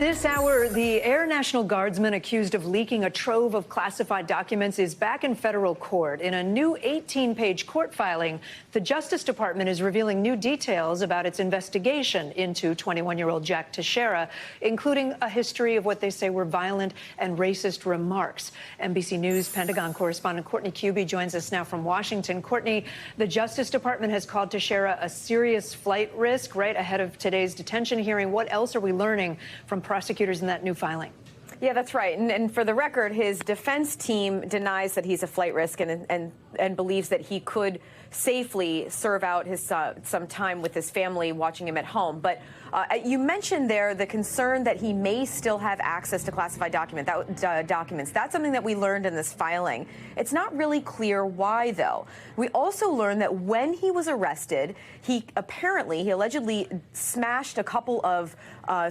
This hour, the Air National Guardsman accused of leaking a trove of classified documents is back in federal court. In a new 18-page court filing, the Justice Department is revealing new details about its investigation into 21-year-old Jack Teixeira, including a history of what they say were violent and racist remarks. NBC News Pentagon correspondent Courtney Cubie joins us now from Washington. Courtney, the Justice Department has called Teixeira a serious flight risk right ahead of today's detention hearing. What else are we learning from prosecutors in that new filing? Yeah, that's right. And for the record, his defense team denies that he's a flight risk and believes that he could safely serve out his some time with his family watching him at home. But you mentioned there the concern that he may still have access to classified documents. That's something that we learned in this filing. It's not really clear why, though. We also learned that when he was arrested, he allegedly smashed a couple of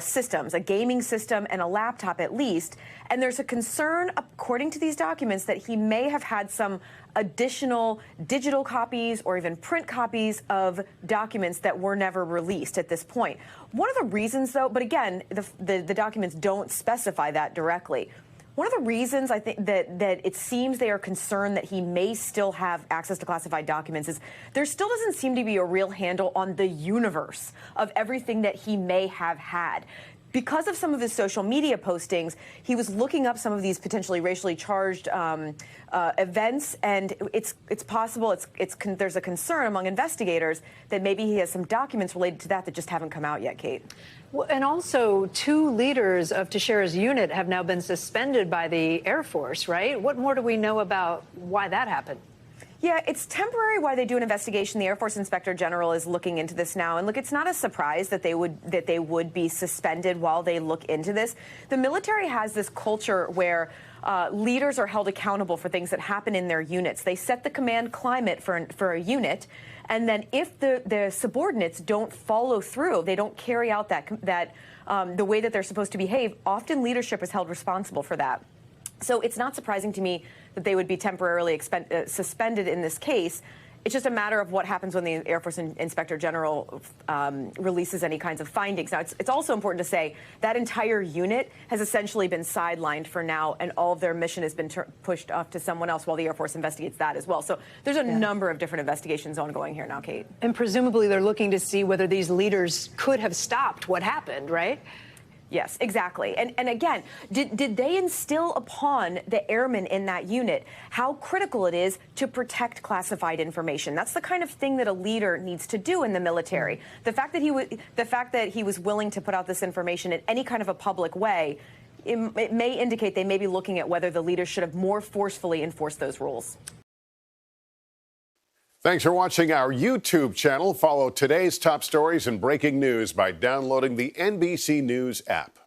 systems, a gaming system and a laptop at least. And there's a concern, according to these documents, that he may have had some additional digital copies or even print copies of documents that were never released at this point. One of the reasons, though, but again, the documents don't specify that directly. One of the reasons I think that it seems they are concerned that he may still have access to classified documents is there still doesn't seem to be a real handle on the universe of everything that he may have had. Because of some of his social media postings, he was looking up some of these potentially racially charged events, and it's possible there's a concern among investigators that maybe he has some documents related to that just haven't come out yet, Kate. Well, and also, two leaders of Teixeira's unit have now been suspended by the Air Force, right? What more do we know about why that happened? Yeah, it's temporary while they do an investigation. The Air Force Inspector General is looking into this now. And look, it's not a surprise that they would be suspended while they look into this. The military has this culture where leaders are held accountable for things that happen in their units. They set the command climate for a unit. And then if the subordinates don't follow through, they don't carry out the way that they're supposed to behave, often leadership is held responsible for that. So it's not surprising to me that they would be temporarily suspended in this case. It's just a matter of what happens when the Air Force Inspector General releases any kinds of findings. Now, it's also important to say that entire unit has essentially been sidelined for now, and all of their mission has been pushed off to someone else while the Air Force investigates that as well. So there's a number of different investigations ongoing here now, Kate. And presumably they're looking to see whether these leaders could have stopped what happened, right? Yes, exactly. And again, did they instill upon the airmen in that unit how critical it is to protect classified information? That's the kind of thing that a leader needs to do in the military. The fact that he was willing to put out this information in any kind of a public way, it may indicate they may be looking at whether the leaders should have more forcefully enforced those rules. Thanks for watching our YouTube channel. Follow today's top stories and breaking news by downloading the NBC News app.